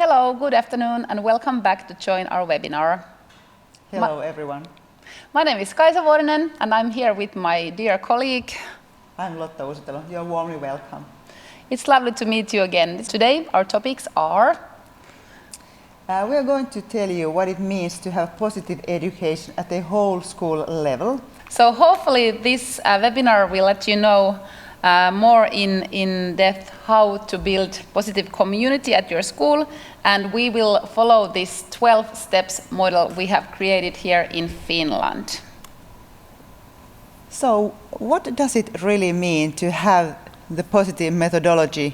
Hello, good afternoon, and welcome back to join our webinar. Hello, everyone. My name is Kaisa Vuorinen, and I'm here with my dear colleague. I'm Lotta Uusitalo. You're warmly welcome. It's lovely to meet you again. Today, our topics are... We are going to tell you what it means to have positive education at the whole school level. So hopefully this webinar will let you know more in depth how to build positive community at your school, and we will follow this 12 steps model we have created here in Finland. So what does it really mean to have the positive methodology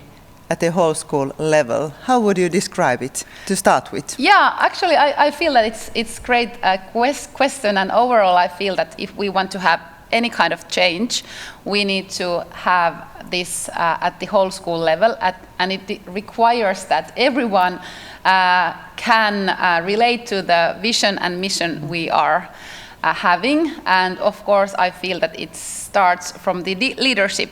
at the whole school level? How would you describe it to start with? Yeah, actually I feel that it's great question, and overall I feel that if we want to have any kind of change, we need to have this at the whole school level, and it requires that everyone can relate to the vision and mission we are having. And of course I feel that it starts from the leadership,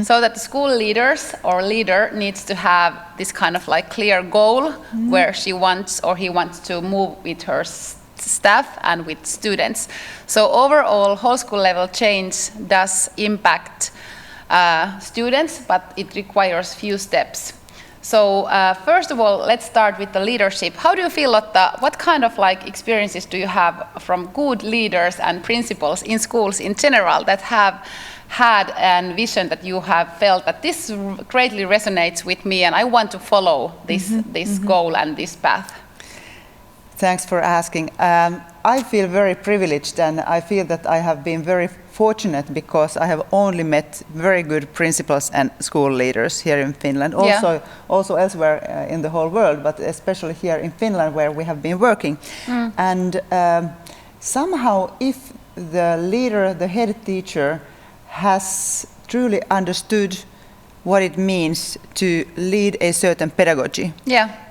so that the school leaders or leader needs to have this kind of like clear goal where she wants or he wants to move with her staff and with students. So overall, whole school level change does impact students, but it requires few steps. So first of all, let's start with the leadership. How do you feel, Lotta? What kind of like experiences do you have from good leaders and principals in schools in general that have had a vision that you have felt that this greatly resonates with me and I want to follow this goal and this path? Thanks for asking. I feel very privileged, and I feel that I have been very fortunate because I have only met very good principals and school leaders here in Finland, also elsewhere in the whole world, but especially here in Finland where we have been working. And somehow if the leader, the head teacher, has truly understood what it means to lead a certain pedagogy,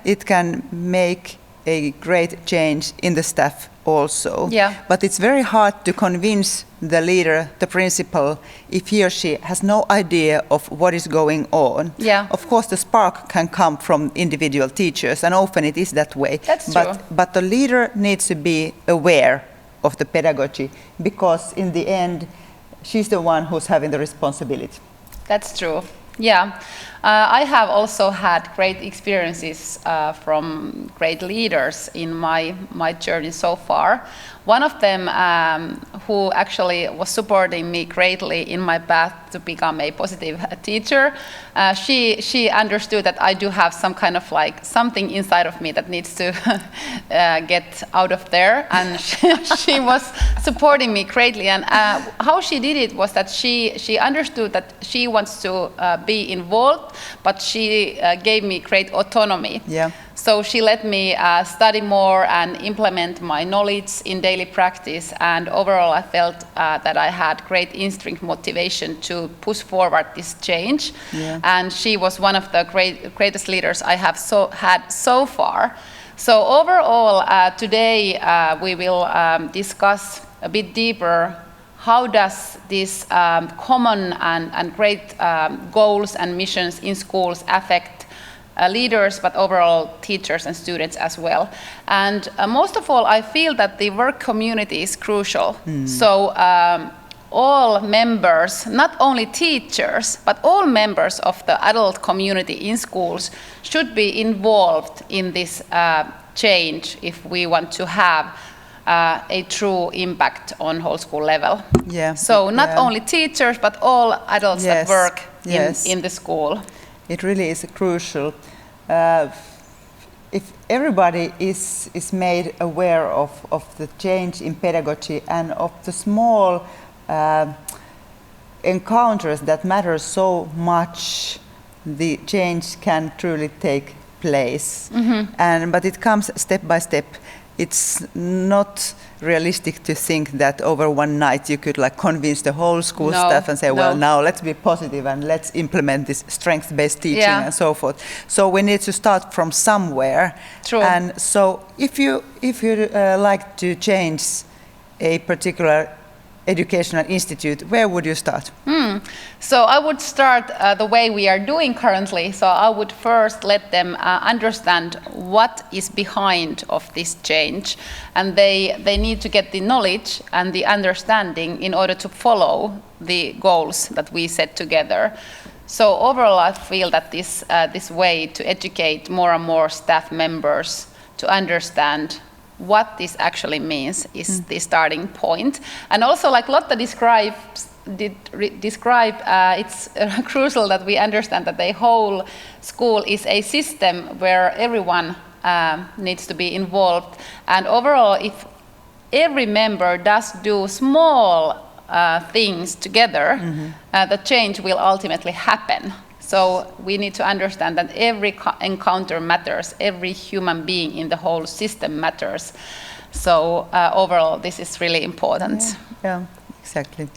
it can make a great change in the staff also. But it's very hard to convince the leader, the principal, if he or she has no idea of what is going on. Of course the spark can come from individual teachers, and often it is that way. That's true. But the leader needs to be aware of the pedagogy, because in the end she's the one who's having the responsibility. That's true. Yeah, I have also had great experiences from great leaders in my journey so far. One of them who actually was supporting me greatly in my path to become a positive teacher, she understood that I do have some kind of like something inside of me that needs to get out of there, and she was supporting me greatly. And how she did it was that she understood that she wants to be involved, but she gave me great autonomy. So she let me study more and implement my knowledge in daily practice, and overall I felt that I had great instinct motivation to push forward this change. And she was one of the greatest leaders I have had so far. So overall today we will discuss a bit deeper how does this common and great goals and missions in schools affect leaders, but overall teachers and students as well. And most of all, I feel that the work community is crucial. So all members, not only teachers, but all members of the adult community in schools should be involved in this change if we want to have a true impact on whole school level. So not only teachers, but all adults that work in the school. It really is crucial. If everybody is made aware of the change in pedagogy and of the small encounters that matter so much, the change can truly take place. But it comes step by step. It's not realistic to think that over one night you could like convince the whole school staff and say, well, now let's be positive and let's implement this strength-based teaching and so forth. So we need to start from somewhere. And so if you like to change a particular educational institute, where would you start? So I would start the way we are doing currently. So I would first let them understand what is behind of this change, and they need to get the knowledge and the understanding in order to follow the goals that we set together. So overall, I feel that this way to educate more and more staff members to understand what this actually means is the starting point. And also, like Lotta described, it's crucial that we understand that the whole school is a system where everyone needs to be involved. And overall, if every member does do small things together, the change will ultimately happen. So we need to understand that every encounter matters, every human being in the whole system matters. So overall, this is really important. Yeah, exactly.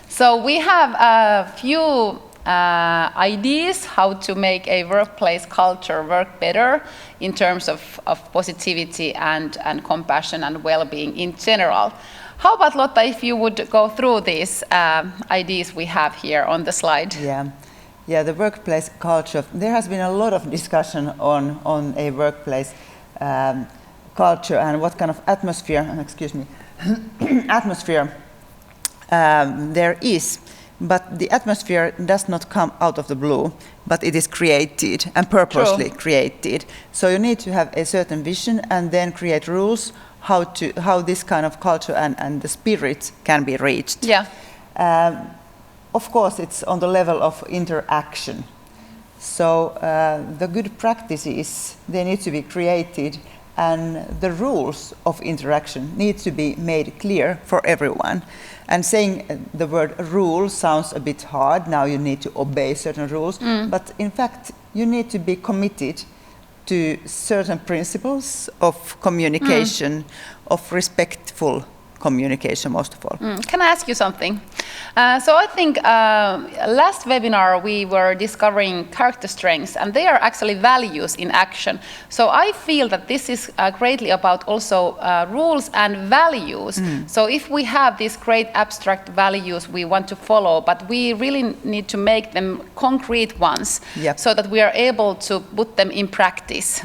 So we have a few ideas how to make a workplace culture work better in terms of positivity and compassion and well-being in general. How about Lotta, if you would go through these ideas we have here on the slide? Yeah, the workplace culture. There has been a lot of discussion on a workplace culture and what kind of atmosphere, atmosphere there is. But the atmosphere does not come out of the blue, but it is created and purposely created. So you need to have a certain vision and then create rules how this kind of culture and the spirit can be reached. Yeah. Of course, it's on the level of interaction. So the good practices, they need to be created, and the rules of interaction need to be made clear for everyone. And saying the word rule sounds a bit hard. Now you need to obey certain rules, but in fact, you need to be committed to certain principles of communication, of respectful communication, most of all. Can I ask you something? So I think last webinar we were discovering character strengths, and they are actually values in action. So I feel that this is greatly about also rules and values. So if we have these great abstract values we want to follow, but we really need to make them concrete ones, so that we are able to put them in practice.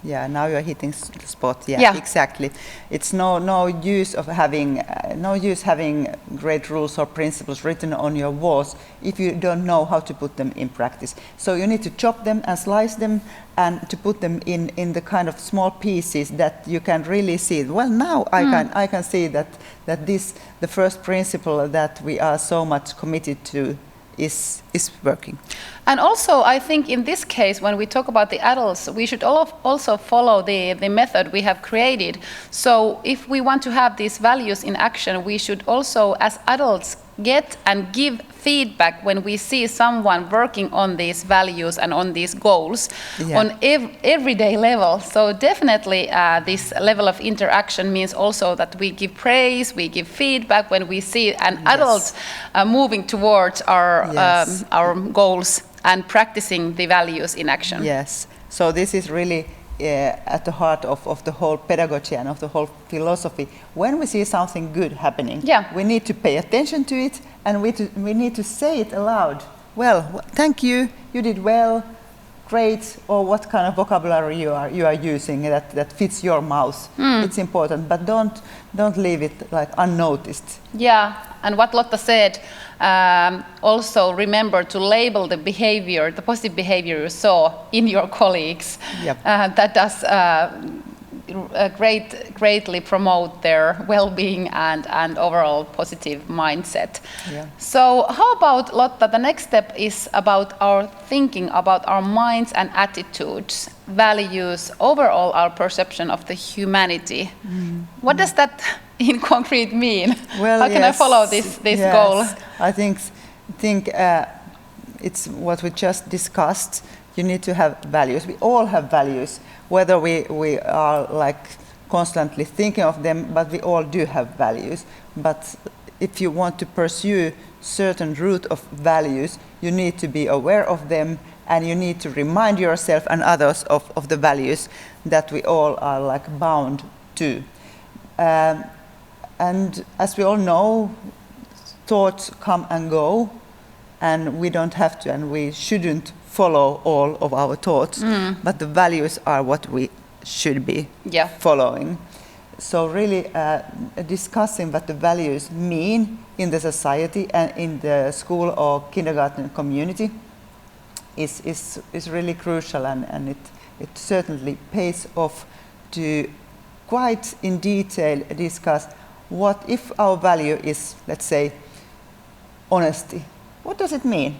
Yeah, now you're hitting the spot. Yeah, exactly. It's no use of having great rules or principles written on your walls if you don't know how to put them in practice. So you need to chop them and slice them and to put them in the kind of small pieces that you can really see. Well, now I can see that the first principle that we are so much committed to is working. And also, I think in this case, when we talk about the adults, we should also follow the method we have created. So if we want to have these values in action, we should also, as adults, get and give feedback when we see someone working on these values and on these goals on everyday level. So definitely this level of interaction means also that we give praise, we give feedback when we see an adult moving towards our goals and practicing the values in action. Yes, so this is really at the heart of the whole pedagogy and of the whole philosophy. When we see something good happening, we need to pay attention to it, and we need to say it aloud. Well, thank you, you did well, great, or what kind of vocabulary you are using that fits your mouth. It's important, but don't leave it like unnoticed. Yeah, and what Lotta said, also remember to label the behavior, the positive behavior you saw in your colleagues. That does greatly promote their well-being and overall positive mindset. So how about, Lotta, the next step is about our thinking, about our minds and attitudes, values, overall our perception of the humanity. What does that in concrete mean? Well, how can I follow this goal? I think it's what we just discussed. You need to have values. We all have values, whether we are like constantly thinking of them, but we all do have values. But if you want to pursue certain route of values, you need to be aware of them, and you need to remind yourself and others of the values that we all are like bound to. And as we all know, thoughts come and go, and we don't have to, and we shouldn't follow all of our thoughts, but the values are what we should be following. So really discussing what the values mean in the society and in the school or kindergarten community is really crucial, and it certainly pays off to quite in detail discuss what if our value is, let's say, honesty. What does it mean?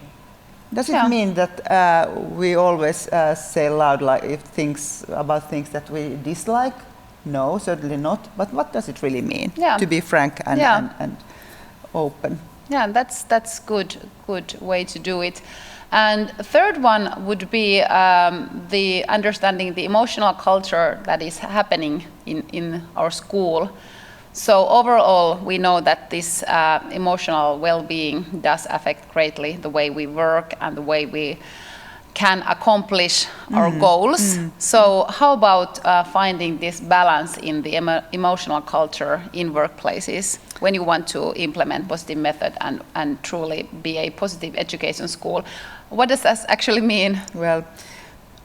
Does it mean that we always say loud things about things that we dislike? No, certainly not. But what does it really mean to be frank and open? Yeah, that's good way to do it. And third one would be the understanding the emotional culture that is happening in our school. So overall, we know that this emotional well-being does affect greatly the way we work and the way we can accomplish our goals. So how about finding this balance in the emotional culture in workplaces when you want to implement positive method and truly be a positive education school? What does that actually mean? Well,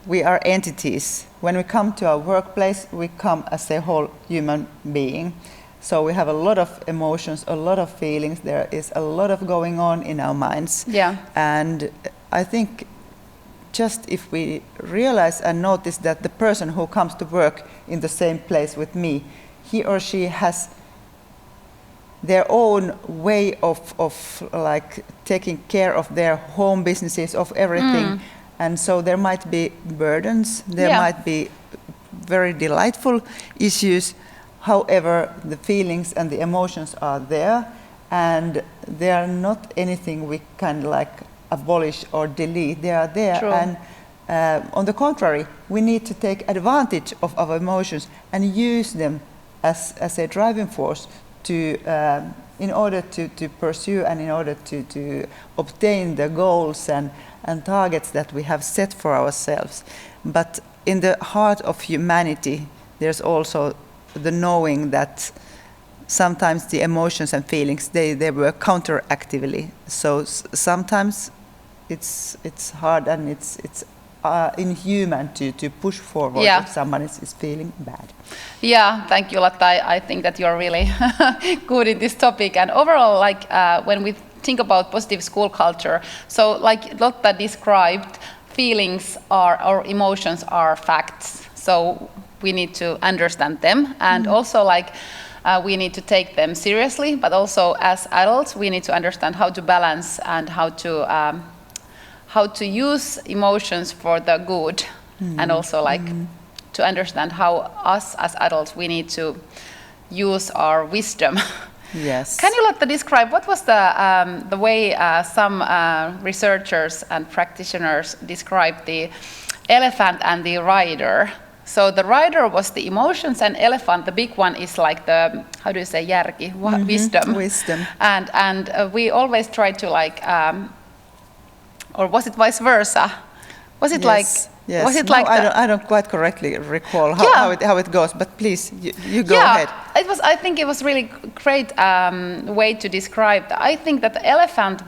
we are entities. When we come to our workplace, we come as a whole human being. So we have a lot of emotions, a lot of feelings. There is a lot of going on in our minds. Yeah. And I think just if we realize and notice that the person who comes to work in the same place with me, he or she has their own way of like taking care of their home businesses, of everything. And so there might be burdens, there might be very delightful issues. However, the feelings and the emotions are there, and they are not anything we can like abolish or delete. They are there. True. And on the contrary, we need to take advantage of our emotions and use them as a driving force to in order to pursue and in order to obtain the goals and targets that we have set for ourselves. But in the heart of humanity, there's also the knowing that sometimes the emotions and feelings they work counteractively. So sometimes it's hard and it's inhuman to push forward if someone is feeling bad. Yeah, thank you, Lotta. I think that you're really good in this topic. And overall, like when we think about positive school culture, so like Lotta described, feelings or emotions are facts. So we need to understand them, and also like we need to take them seriously, but also as adults we need to understand how to balance and how to use emotions for the good, and also like to understand how us as adults we need to use our wisdom. Yes. Can you, Lotta, describe what was the way some researchers and practitioners described the elephant and the rider? So the rider was the emotions, and elephant, the big one, is like the, how do you say, järki, wisdom. Wisdom. And we always try to like, or was it vice versa? Was it like? Yes. Was it no, like? I don't quite correctly recall how it goes, but please you go ahead. It was. I think it was really great way to describe. I think that the elephant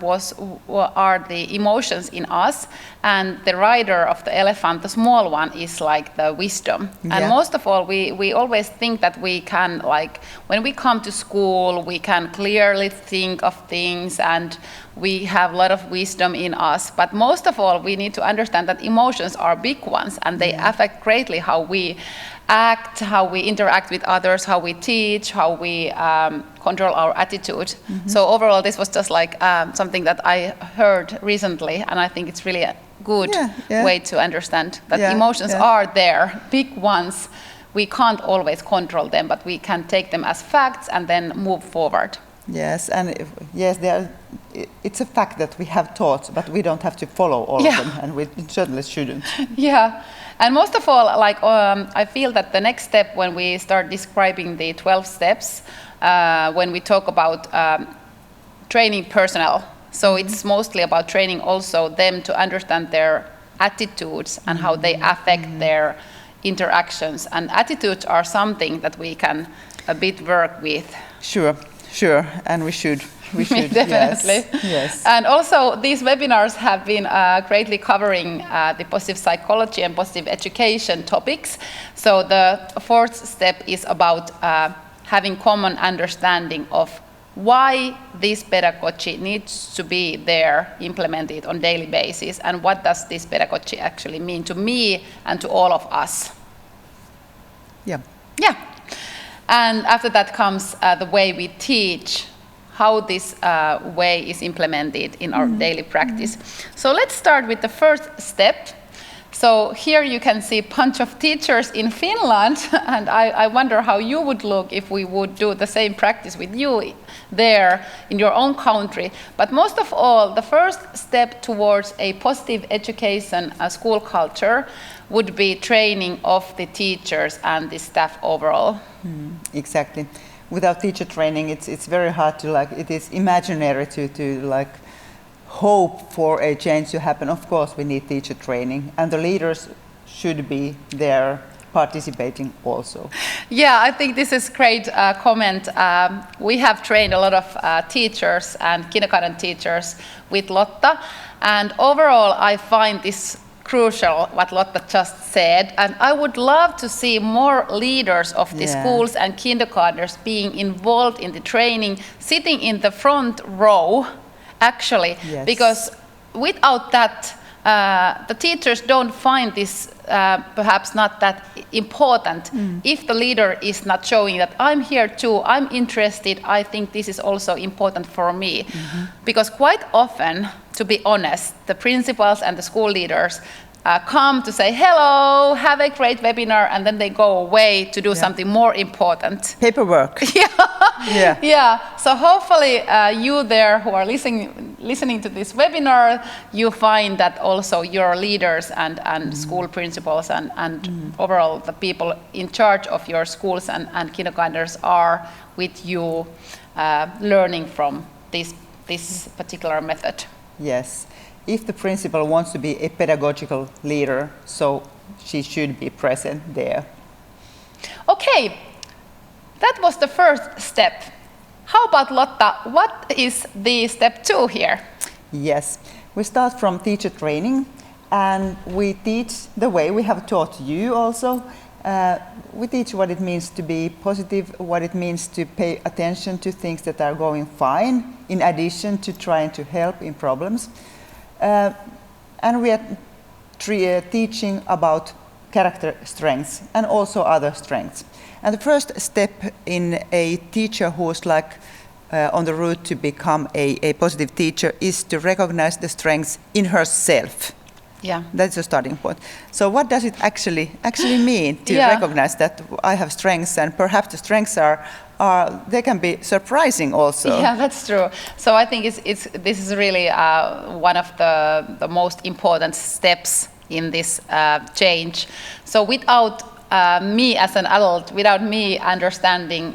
are the emotions in us, and the rider of the elephant, the small one, is like the wisdom. And most of all, we always think that we can, like when we come to school, we can clearly think of things and we have a lot of wisdom in us. But most of all, we need to understand that emotions are big ones, and they affect greatly how we act, how we interact with others, how we teach, how we control our attitude. So overall, this was just like something that I heard recently, and I think it's really a good way to understand that emotions are there, big ones. We can't always control them, but we can take them as facts and then move forward. Yes, and it's a fact that we have thoughts, but we don't have to follow all of them, and we certainly shouldn't. Yeah. And most of all, like I feel that the next step when we start describing the 12 steps, when we talk about training personnel, so it's mostly about training also them to understand their attitudes and how they affect their interactions. And attitudes are something that we can a bit work with. Sure, and we should. We should, definitely. Yes. And also, these webinars have been greatly covering the positive psychology and positive education topics. So the fourth step is about having common understanding of why this pedagogy needs to be there, implemented on daily basis, and what does this pedagogy actually mean to me and to all of us. Yeah. Yeah. And after that comes the way we teach, how this way is implemented in our daily practice. So let's start with the first step. So here you can see a bunch of teachers in Finland, and I wonder how you would look if we would do the same practice with you there in your own country. But most of all, the first step towards a positive education school culture would be training of the teachers and the staff overall. Exactly. Without teacher training, it's very hard to it is imaginary to hope for a change to happen. Of course, we need teacher training, and the leaders should be there participating also. Yeah, I think this is great comment. We have trained a lot of teachers and kindergarten teachers with Lotta, and overall I find this crucial what Lotta just said, and I would love to see more leaders of the schools and kindergartners being involved in the training, sitting in the front row actually, because without that the teachers don't find this perhaps not that important if the leader is not showing that I'm here too, I'm interested, I think this is also important for me. Because quite often, to be honest, the principals and the school leaders come to say hello, have a great webinar, and then they go away to do something more important. Paperwork. Yeah. So hopefully you there who are listening to this webinar, you find that also your leaders and school principals and overall the people in charge of your schools and kindergartners are with you learning from this particular method. Yes. If the principal wants to be a pedagogical leader, so she should be present there. Okay, that was the first step. How about Lotta? What is the step 2 here? Yes, we start from teacher training, and we teach the way we have taught you also. We teach what it means to be positive, what it means to pay attention to things that are going fine, in addition to trying to help in problems. And we are teaching about character strengths and also other strengths. And the first step in a teacher who is on the route to become a positive teacher is to recognize the strengths in herself. Yeah, that's a starting point. So what does it actually mean to recognize that I have strengths, and perhaps the strengths they can be surprising also. Yeah, that's true. So I think this is really one of the most important steps in this change. So without me as an adult, without me understanding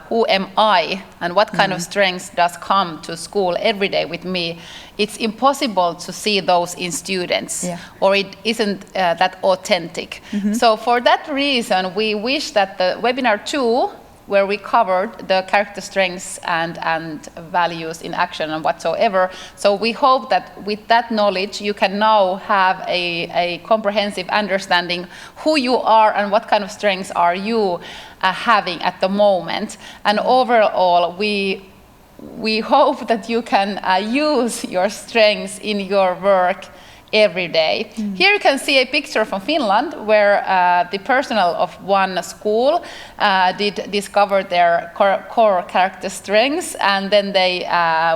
who am I and what kind of strengths does come to school every day with me, it's impossible to see those in students, or it isn't that authentic. So for that reason, we wish that the webinar 2, where we covered the character strengths and values in action and whatsoever. So we hope that with that knowledge, you can now have a comprehensive understanding who you are and what kind of strengths are you having at the moment. And overall, we hope that you can use your strengths in your work every day. Here you can see a picture from Finland where the personnel of one school did discover their core character strengths, and then they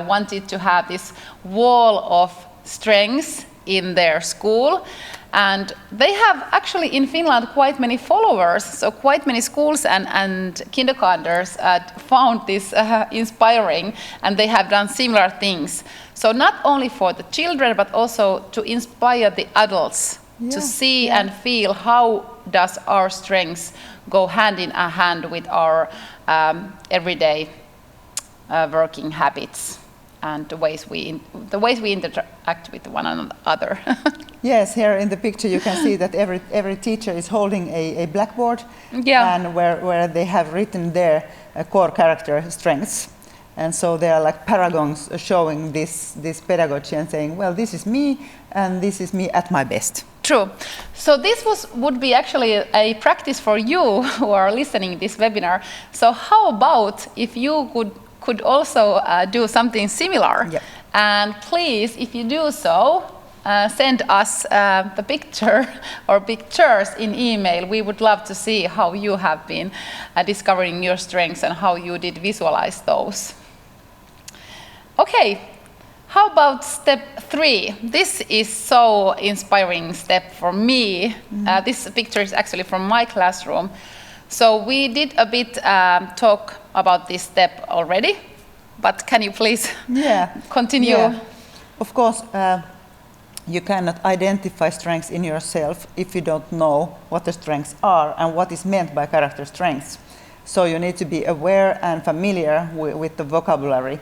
wanted to have this wall of strengths in their school. And they have actually in Finland quite many followers, so quite many schools and kindergartners found this inspiring, and they have done similar things. So not only for the children, but also to inspire the adults to see and feel how does our strengths go hand in hand with our everyday working habits and the ways we interact with one another. Yes, here in the picture you can see that every teacher is holding a blackboard, and where they have written their core character strengths. And so they are like paragons showing this pedagogy and saying, well, this is me, and this is me at my best. True. So this would be actually a practice for you who are listening this webinar. So how about if you could also do something similar? Yep. And please, if you do so, send us the picture or pictures in email. We would love to see how you have been discovering your strengths and how you did visualize those. Okay. How about step 3? This is so inspiring step for me. This picture is actually from my classroom. So we did a bit talk about this step already, but can you please continue? Yeah. Of course, you cannot identify strengths in yourself if you don't know what the strengths are and what is meant by character strengths. So you need to be aware and familiar with the vocabulary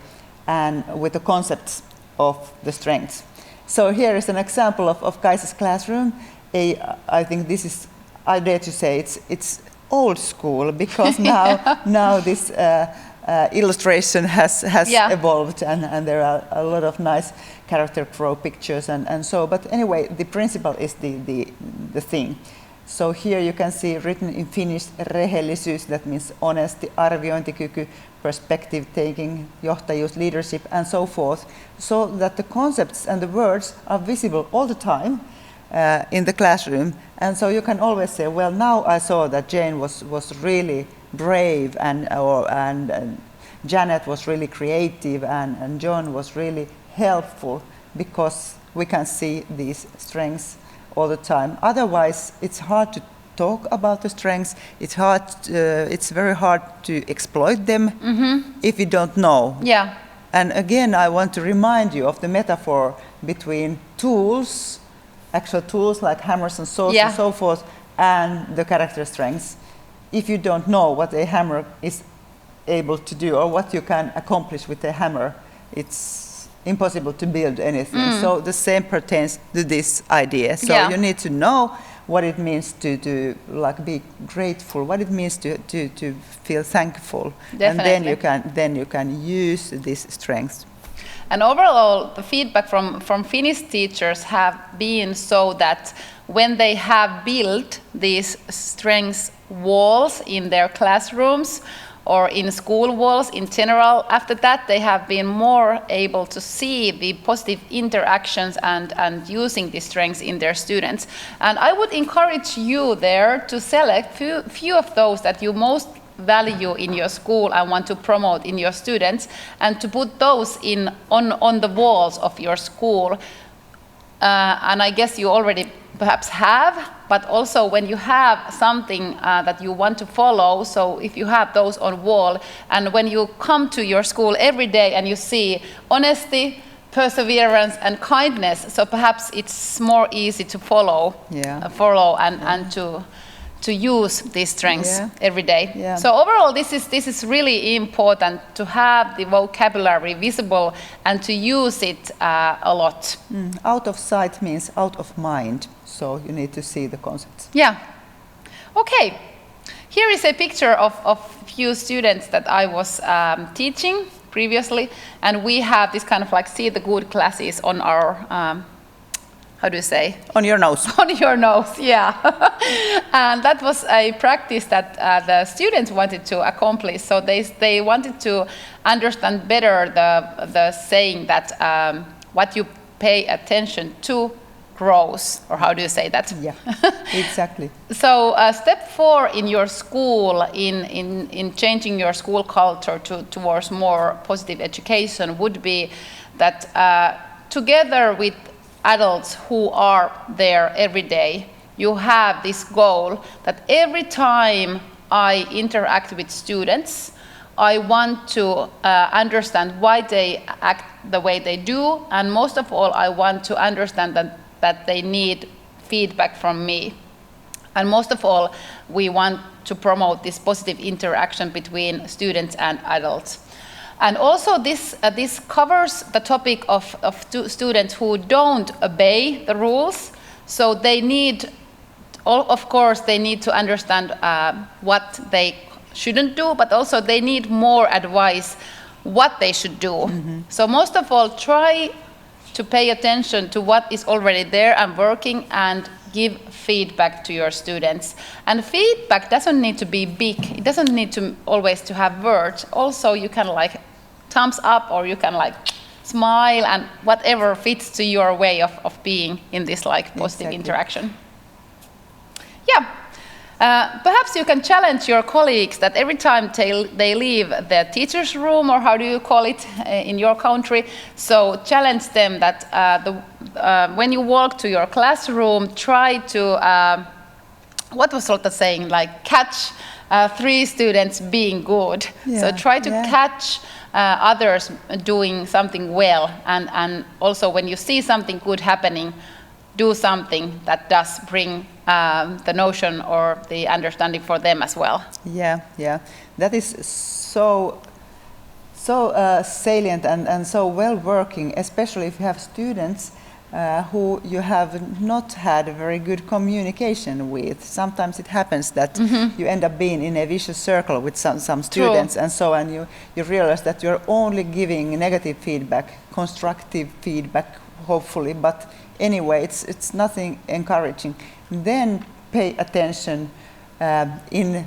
and with the concepts of the strengths. So here is an example of Kaisa's classroom. I think this is, I dare to say, it's old school, because now this illustration has evolved, and there are a lot of nice character pro pictures and so. But anyway, the principle is the thing. So here you can see written in Finnish, rehellisyys, that means honesty, arviointikyky, perspective taking, johtajuus, leadership, and so forth, so that the concepts and the words are visible all the time in the classroom. And so you can always say, well, now I saw that Jane was really brave, and Janet was really creative, and John was really helpful, because we can see these strengths all the time. Otherwise, it's hard to talk about the strengths. It's very hard to exploit them if you don't know. Yeah. And again, I want to remind you of the metaphor between tools, actual tools like hammers and saws and so forth, and the character strengths. If you don't know what a hammer is able to do or what you can accomplish with a hammer, it's impossible to build anything. So the same pertains to this idea. So you need to know what it means to like be grateful, what it means to feel thankful. Definitely. And then you can use these strengths. And overall, the feedback from Finnish teachers have been so that when they have built these strengths walls in their classrooms, or in school walls in general, after that they have been more able to see the positive interactions and using these strengths in their students. And I would encourage you there to select few of those that you most value in your school and want to promote in your students, and to put those on the walls of your school. And I guess you already perhaps have, but also when you have something that you want to follow, so if you have those on wall, and when you come to your school every day and you see honesty, perseverance and kindness, so perhaps it's more easy to follow and to use these strengths every day. Yeah. So overall, this is really important to have the vocabulary visible and to use it a lot. Out of sight means out of mind, so you need to see the concepts. Yeah. Okay. Here is a picture of few students that I was teaching previously, and we have this kind of like see the good classes on our how do you say? On your nose. On your nose, yeah. And that was a practice that the students wanted to accomplish. So they wanted to understand better the saying that what you pay attention to grows, or how do you say that? Yeah, exactly. So step 4 in your school, in changing your school culture towards more positive education would be that together with adults who are there every day, you have this goal that every time I interact with students, I want to understand why they act the way they do, and most of all, I want to understand that they need feedback from me. And most of all, we want to promote this positive interaction between students and adults. And also this covers the topic of students who don't obey the rules. So they need, of course, they need to understand what they shouldn't do, but also they need more advice what they should do. So most of all, try to pay attention to what is already there and working, and give feedback to your students. And feedback doesn't need to be big. It doesn't need to always to have words. Also, you can like thumbs up, or you can like smile, and whatever fits to your way of being in this like positive interaction. Yeah. Perhaps you can challenge your colleagues that every time they leave the teacher's room, or how do you call it in your country, so challenge them that when you walk to your classroom, try to, what was Lotta saying, like catch 3 students being good. Yeah, so try to catch others doing something well, and also when you see something good happening, do something that does bring the notion or the understanding for them as well. Yeah, that is so salient and so well working, especially if you have students who you have not had a very good communication with. Sometimes it happens that you end up being in a vicious circle with some students. True. And so on. You realize that you're only giving negative feedback, constructive feedback, hopefully, but anyway, it's nothing encouraging. Then pay attention in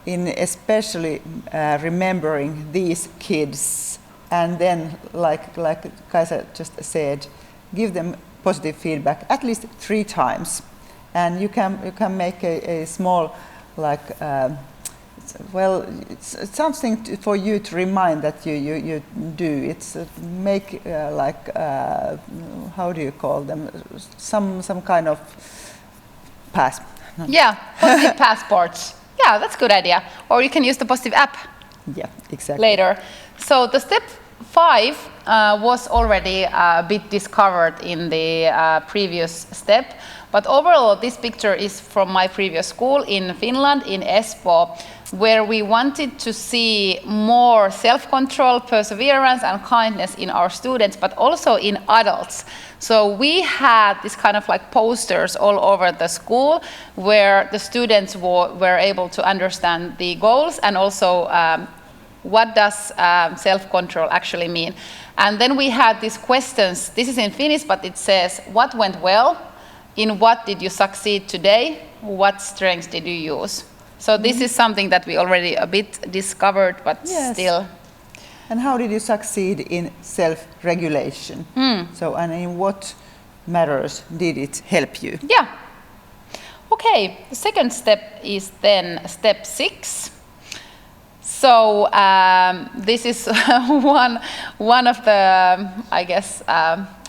especially remembering these kids, and then like Kaisa just said, give them positive feedback at least 3 times, and you can make a small like it's something for you to remind that you do. It's make like how do you call them? Some kind of pass. Yeah, positive passports. Yeah, that's a good idea. Or you can use the positive app. Yeah, exactly. Later. So the step 5 was already a bit discovered in the previous step. But overall, this picture is from my previous school in Finland, in Espoo, where we wanted to see more self-control, perseverance, and kindness in our students, but also in adults. So we had this kind of like posters all over the school where the students were able to understand the goals, and also what does self-control actually mean. And then we had these questions. This is in Finnish, but it says, what went well? In what did you succeed today? What strengths did you use? So this is something that we already a bit discovered, but still. And how did you succeed in self-regulation? So, and in what matters did it help you? Yeah. Okay, the second step is then step 6. So this is one of the, I guess,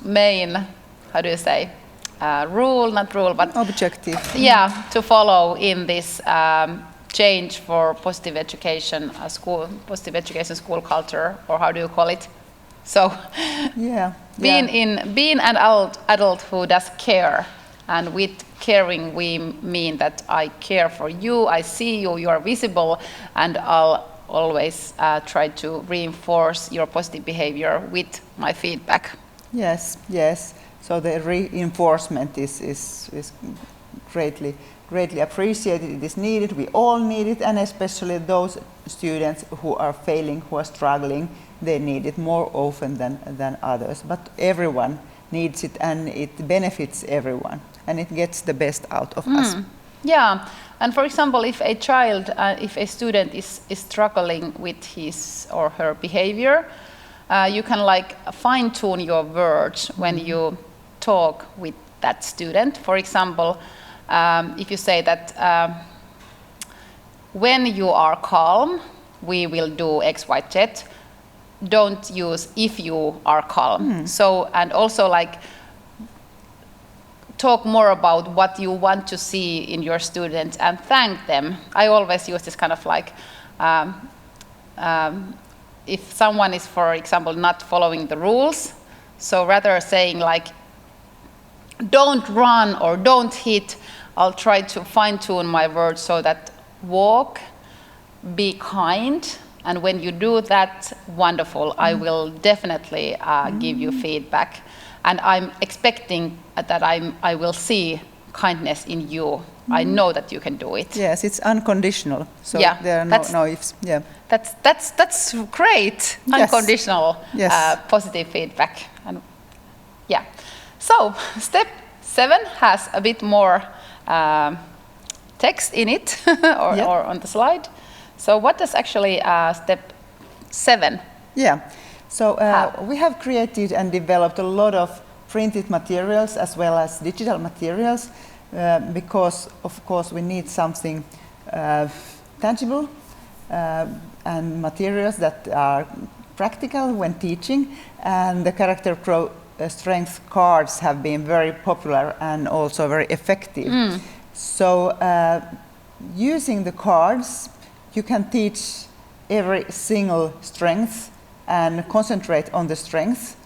main, how do you say, objective. Yeah, to follow in this change for positive education school culture, or how do you call it? So, being an adult who does care, and with caring we mean that I care for you, I see you, you are visible, and I'll always try to reinforce your positive behavior with my feedback. Yes. So the reinforcement is greatly appreciated. It is needed. We all need it, and especially those students who are failing, who are struggling, they need it more often than others. But everyone needs it, and it benefits everyone, and it gets the best out of us. Yeah, and for example, if a child, if a student is struggling with his or her behavior, you can like fine-tune your words when you talk with that student. For example, if you say that when you are calm, we will do X, Y, Z. Don't use if you are calm. So, and also like talk more about what you want to see in your students and thank them. I always use this kind of like, if someone is, for example, not following the rules, so rather saying like, don't run or don't hit, I'll try to fine-tune my words so that walk, be kind, and when you do that, wonderful, I will definitely give you feedback. And I'm expecting that I will see kindness in you. I know that you can do it. Yes, it's unconditional. So Yeah, there are no ifs. Yeah. That's great. Yes. Unconditional Yes. positive feedback. And yeah. So step 7 has a bit more text in it or on the slide. So what does actually step 7? Yeah. So we have created and developed a lot of printed materials as well as digital materials because, of course, we need something tangible and materials that are practical when teaching. And the character strength cards have been very popular and also very effective. So using the cards, you can teach every single strength and concentrate on the strength.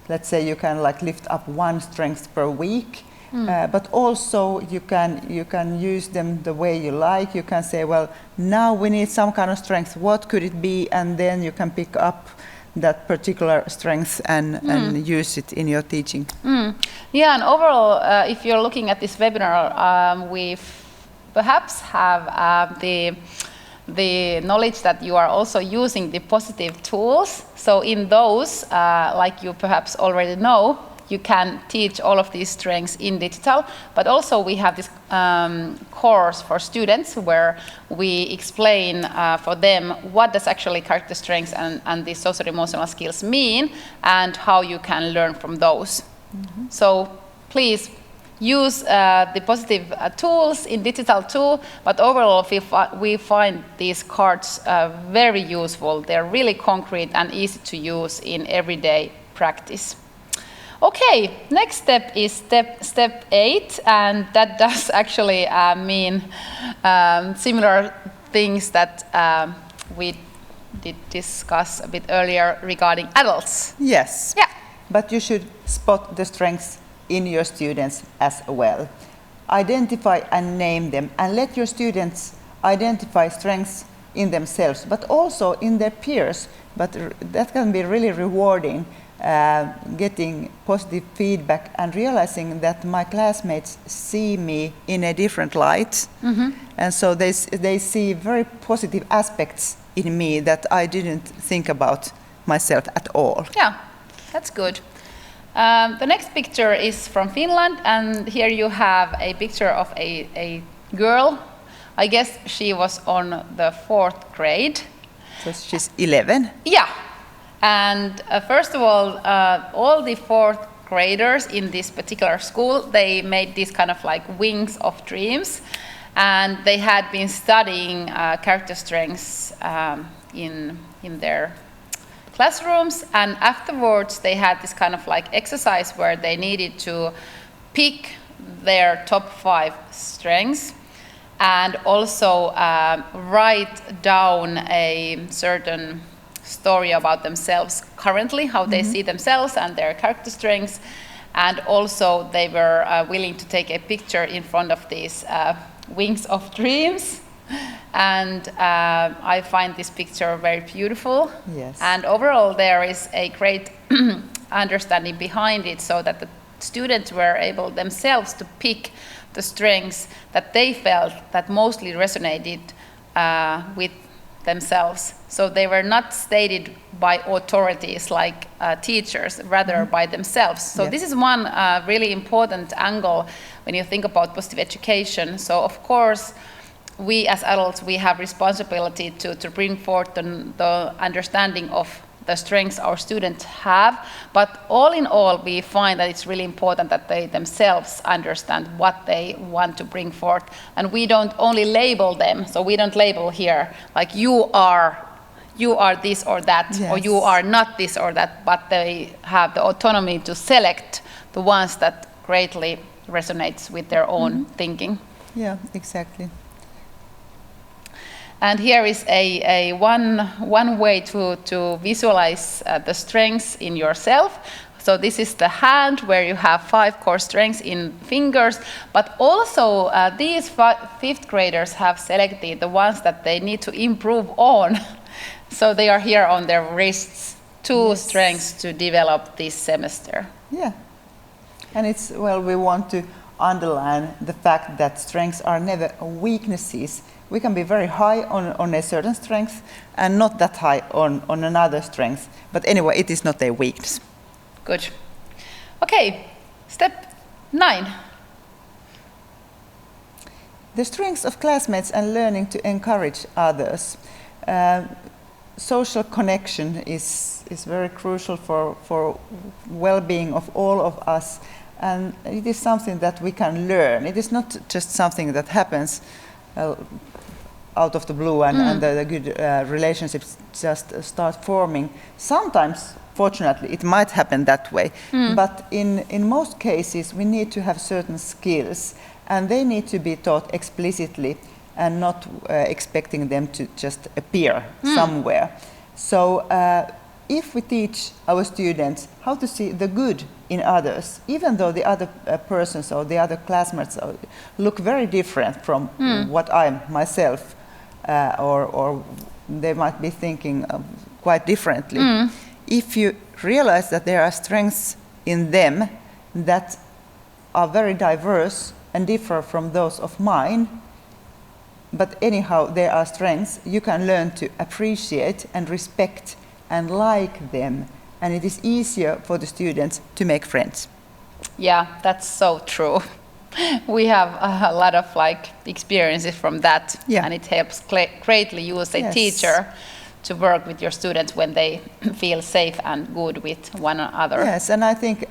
Let's say you can like lift up one strength per week, but also you can use them the way you like. You can say, well, now we need some kind of strength. What could it be? And then you can pick up that particular strength and use it in your teaching. Yeah, and overall, if you're looking at this webinar, we perhaps have the knowledge that you are also using the positive tools. So in those, like you perhaps already know, you can teach all of these strengths in digital, but also we have this course for students where we explain for them what does actually character strengths and the social emotional skills mean and how you can learn from those. So please use the positive tools in digital too, but overall we find these cards very useful. They're really concrete and easy to use in everyday practice. Okay, next step is step 8, and that does actually mean similar things that we did discuss a bit earlier regarding adults. Yes. Yeah. But you should spot the strengths in your students as well. Identify and name them, and let your students identify strengths in themselves, but also in their peers. But that can be really rewarding, getting positive feedback and realizing that my classmates see me in a different light. And so they see very positive aspects in me that I didn't think about myself at all. Yeah, that's good. The next picture is from Finland, and here you have a picture of a girl. I guess she was on the 4th grade. So she's 11? Yeah. And first of all the 4th graders in this particular school, they made these kind of like wings of dreams. And they had been studying character strengths in their classrooms, and afterwards they had this kind of like exercise where they needed to pick their top 5 strengths and also write down a certain story about themselves currently, how they see themselves and their character strengths, and also they were willing to take a picture in front of these wings of dreams. And I find this picture very beautiful. Yes. And overall there is a great understanding behind it, so that the students were able themselves to pick the strengths that they felt that mostly resonated with themselves. So they were not stated by authorities like teachers, rather by themselves. So this is one really important angle when you think about positive education. So of course, we as adults, we have responsibility to bring forth the understanding of the strengths our students have, but all in all, we find that it's really important that they themselves understand what they want to bring forth, and we don't only label them. So we don't label here like you are this or that, or you are not this or that, but they have the autonomy to select the ones that greatly resonates with their own thinking. Yeah, exactly. And here is a one way to visualize the strengths in yourself. So this is the hand where you have 5 core strengths in fingers, but also these 5th graders have selected the ones that they need to improve on. So they are here on their wrists, 2 strengths to develop this semester. Yeah. And it's, well, we want to underline the fact that strengths are never weaknesses. We can be very high on a certain strength and not that high on another strength. But anyway, it is not a weakness. Good. Okay, step 9. The strengths of classmates and learning to encourage others. Social connection is very crucial for well-being of all of us, and it is something that we can learn. It is not just something that happens out of the blue and the good relationships just start forming. Sometimes, fortunately, it might happen that way, but in most cases we need to have certain skills, and they need to be taught explicitly and not expecting them to just appear somewhere. So if we teach our students how to see the good in others, even though the other persons or the other classmates look very different from what I am myself, or they might be thinking quite differently. If you realize that there are strengths in them that are very diverse and differ from those of mine, but anyhow there are strengths, you can learn to appreciate and respect and like them, and it is easier for the students to make friends. Yeah, that's so true. We have a lot of experiences from that, and it helps greatly you as a teacher to work with your students when they feel safe and good with one another. Yes, and I think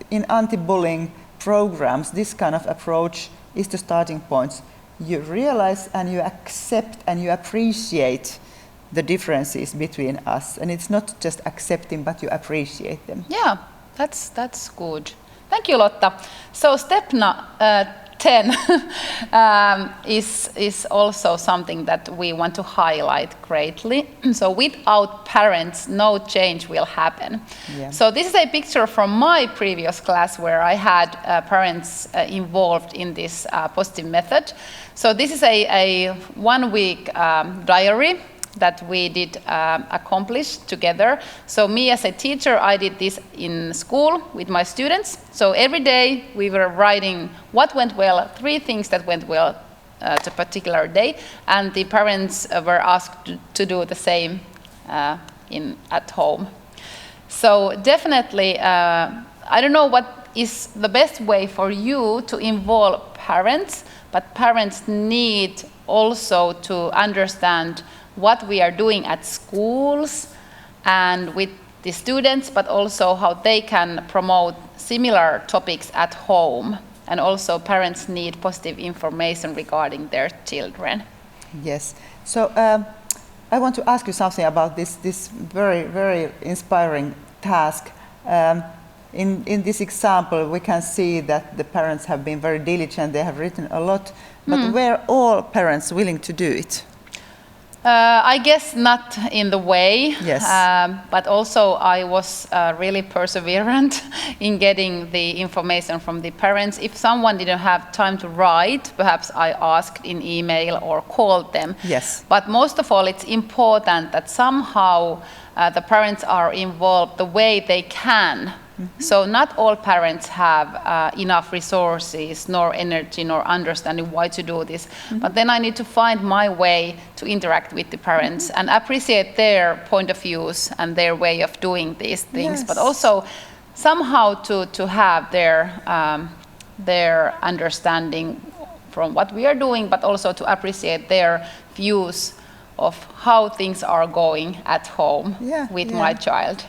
in anti-bullying programs, this kind of approach is the starting point. You realize and you accept and you appreciate the differences between us, and it's not just accepting, but you appreciate them. Yeah, that's good. Thank you, Lotta. So step 10 is also something that we want to highlight greatly. So without parents, no change will happen. Yeah. So this is a picture from my previous class where I had parents involved in this positive method. So this is a 1-week diary that we did accomplish together. So me as a teacher, I did this in school with my students. So every day we were writing what went well, 3 things that went well to a particular day, and the parents were asked to do the same at home. So definitely, I don't know what is the best way for you to involve parents, but parents need also to understand what we are doing at schools and with the students, but also how they can promote similar topics at home. And also parents need positive information regarding their children. Yes. So I want to ask you something about this very, very inspiring task. In this example, we can see that the parents have been very diligent. They have written a lot, but were all parents willing to do it? I guess not in the way, yes. But also I was really perseverant in getting the information from the parents. If someone didn't have time to write, perhaps I asked in email or called them. Yes. But most of all, it's important that somehow the parents are involved the way they can. So not all parents have enough resources, nor energy, nor understanding why to do this. But then I need to find my way to interact with the parents and appreciate their point of views and their way of doing these things. Yes. But also somehow to have their understanding from what we are doing, but also to appreciate their views of how things are going at home with my child.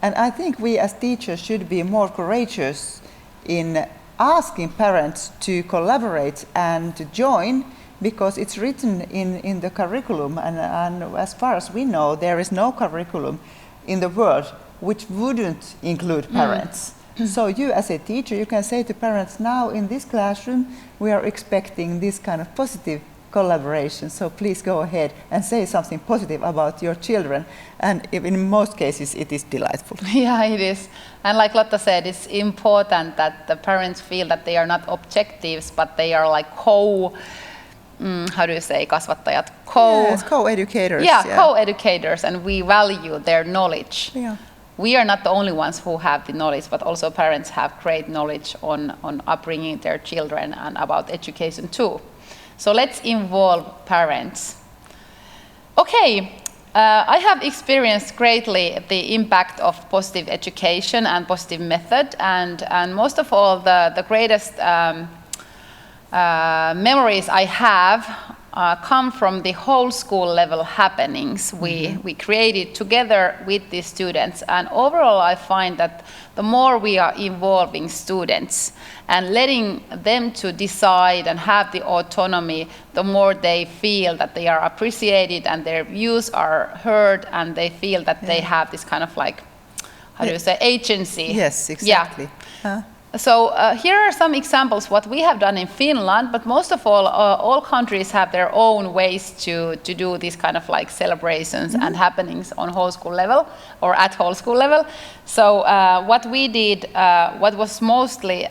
And I think we as teachers should be more courageous in asking parents to collaborate and to join, because it's written in the curriculum, and as far as we know, there is no curriculum in the world which wouldn't include parents. So you as a teacher, you can say to parents, now in this classroom we are expecting this kind of positive collaboration, so please go ahead and say something positive about your children, and in most cases it is delightful. Yeah, it is. And like Lotta said, it's important that the parents feel that they are not objectives, but they are like kasvattajat? Co-educators. Yeah, co-educators, and we value their knowledge. Yeah. we are not the only ones who have the knowledge, but also parents have great knowledge on upbringing their children and about education too. So let's involve parents. Okay, I have experienced greatly the impact of positive education and positive method, and most of all, the greatest memories I have come from the whole school level happenings we created together with the students. And overall, I find that the more we are involving students and letting them to decide and have the autonomy, the more they feel that they are appreciated and their views are heard, and they feel that they have this kind of like, how do you say, agency. Yes, exactly. Yeah. So here are some examples what we have done in Finland, but most of all countries have their own ways to do these kind of like celebrations and happenings on whole school level or at whole school level. So what we did, what was mostly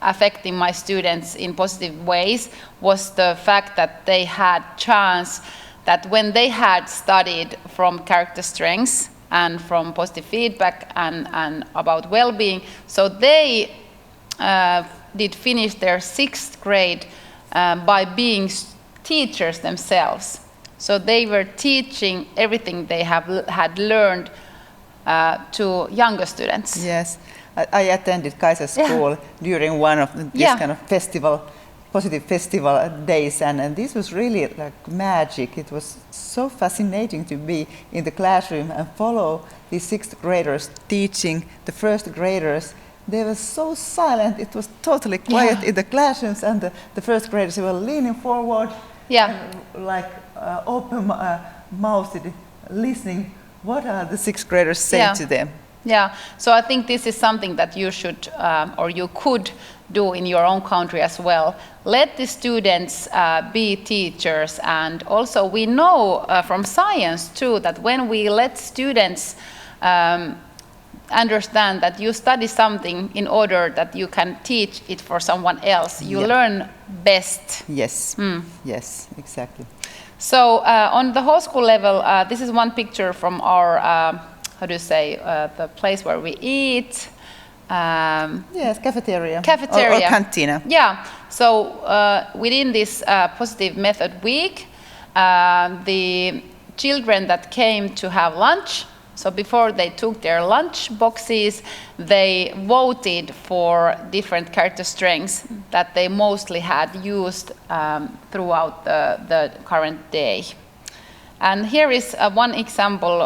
affecting my students in positive ways, was the fact that they had chance that when they had studied from character strengths and from positive feedback and about well-being. So they did finish their 6th grade by being teachers themselves. So they were teaching everything they had learned to younger students. Yes, I attended Kaisa's school during one of these kind of positive festival days, and this was really like magic. It was so fascinating to be in the classroom and follow these 6th graders teaching the 1st graders. They were so silent, it was totally quiet in the classrooms, and the 1st graders were leaning forward, like open-mouthed, listening what are the 6th graders saying to them. Yeah, so I think this is something that you should or you could do in your own country as well. Let the students be teachers, and also we know from science too that when we let students understand that you study something in order that you can teach it for someone else, you learn best. Yes, yes, exactly. So on the whole school level, this is one picture from our how do you say, the place where we eat. Yes, cafeteria. Cafeteria. Or cantina. Yeah, so within this positive method week, the children that came to have lunch, so before they took their lunch boxes, they voted for different character strengths that they mostly had used throughout the current day. And here is one example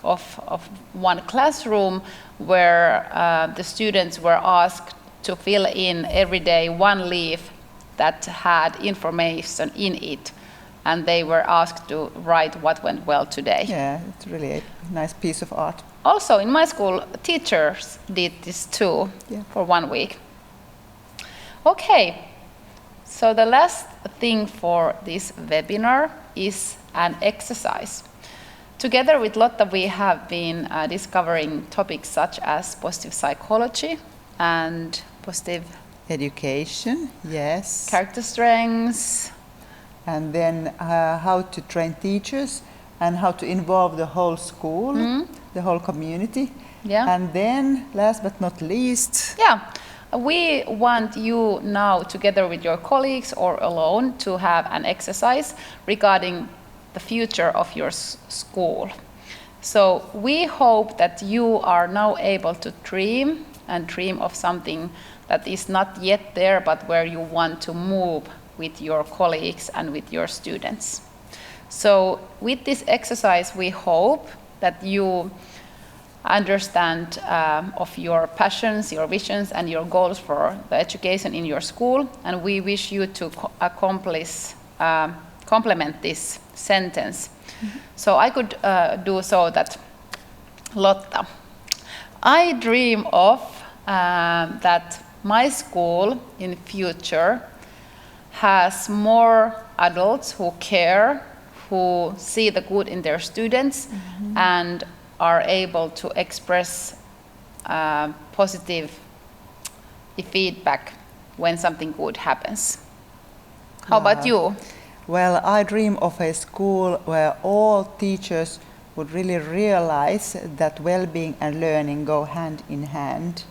of one classroom where the students were asked to fill in every day one leaf that had information in it, and they were asked to write what went well today. Yeah, it's really a nice piece of art. Also in my school, teachers did this too for 1 week. Okay, so the last thing for this webinar is an exercise. Together with Lotta, we have been discovering topics such as positive psychology and positive education, yes. Character strengths. And then how to train teachers and how to involve the whole school, the whole community. Yeah. And then, last but not least... Yeah, we want you now, together with your colleagues or alone, to have an exercise regarding the future of your school. So we hope that you are now able to dream and dream of something that is not yet there, but where you want to move with your colleagues and with your students. So with this exercise, we hope that you understand of your passions, your visions, and your goals for the education in your school, and we wish you to complement this sentence. So I could do so that, Lotta, I dream of that my school in future has more adults who care, who see the good in their students, and are able to express positive feedback when something good happens. How about you? Well, I dream of a school where all teachers would really realize that well-being and learning go hand in hand,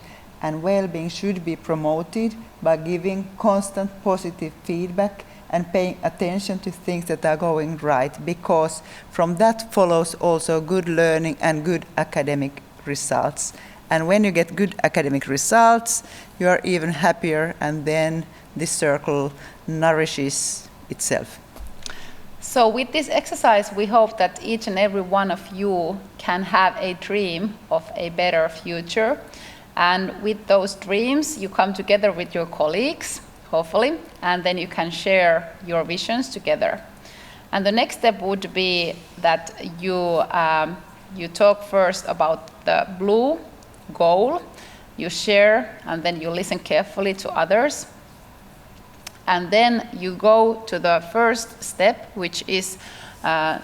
and well-being should be promoted by giving constant positive feedback and paying attention to things that are going right, because from that follows also good learning and good academic results. And when you get good academic results, you are even happier, and then this circle nourishes itself. So with this exercise, we hope that each and every one of you can have a dream of a better future. And with those dreams, you come together with your colleagues, hopefully, and then you can share your visions together. And the next step would be that you talk first about the blue goal, you share, and then you listen carefully to others. And then you go to the first step, which is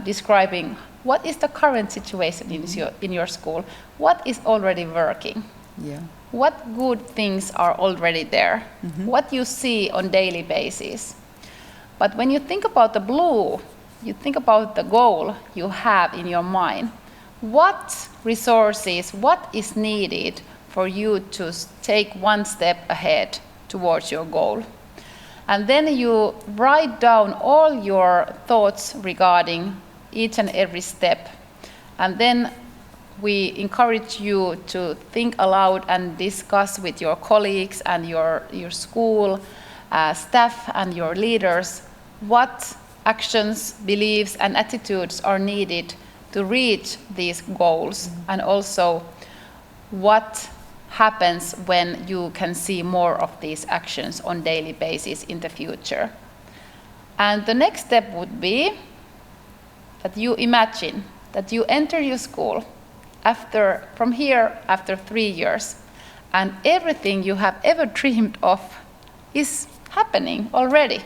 describing what is the current situation in your school, what is already working. Yeah. What good things are already there? What you see on daily basis. But when you think about the blue, you think about the goal you have in your mind. What resources, what is needed for you to take one step ahead towards your goal? And then you write down all your thoughts regarding each and every step. And then we encourage you to think aloud and discuss with your colleagues and your school staff and your leaders what actions, beliefs, and attitudes are needed to reach these goals, and also what happens when you can see more of these actions on daily basis in the future. And the next step would be that you imagine that you enter your school from here after 3 years, and everything you have ever dreamed of is happening already.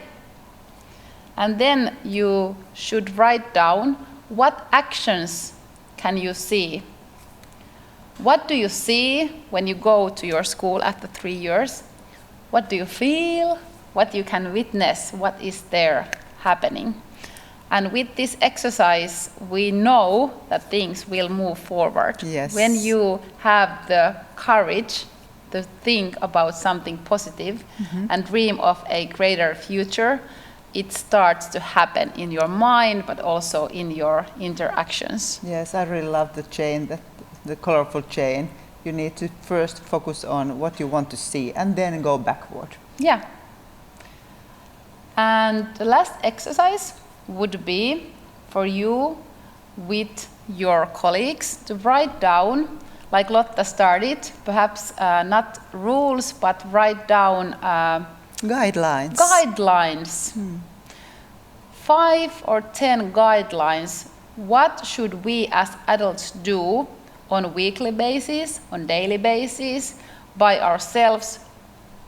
And then you should write down what actions can you see. What do you see when you go to your school after 3 years? What do you feel? What you can witness? What is there happening? And with this exercise, we know that things will move forward. Yes. When you have the courage to think about something positive and dream of a greater future, it starts to happen in your mind, but also in your interactions. Yes, I really love the chain, the colorful chain. You need to first focus on what you want to see and then go backward. Yeah. And the last exercise would be for you with your colleagues to write down, like Lotta started, perhaps not rules, but write down Guidelines. 5 or 10 guidelines. What should we as adults do on a weekly basis, on daily basis, by ourselves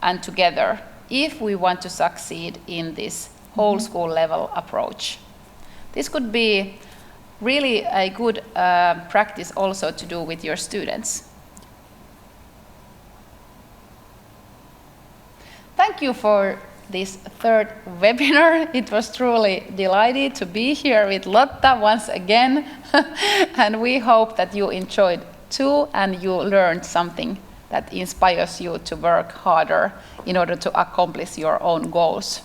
and together, if we want to succeed in this whole school level approach? This could be really a good practice also to do with your students. Thank you for this third webinar. It was truly delighted to be here with Lotta once again. And we hope that you enjoyed too, and you learned something that inspires you to work harder in order to accomplish your own goals.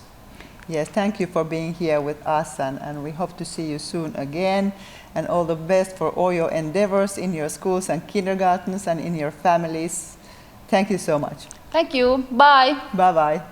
Yes, thank you for being here with us, and we hope to see you soon again. And all the best for all your endeavors in your schools and kindergartens and in your families. Thank you so much. Thank you. Bye. Bye-bye.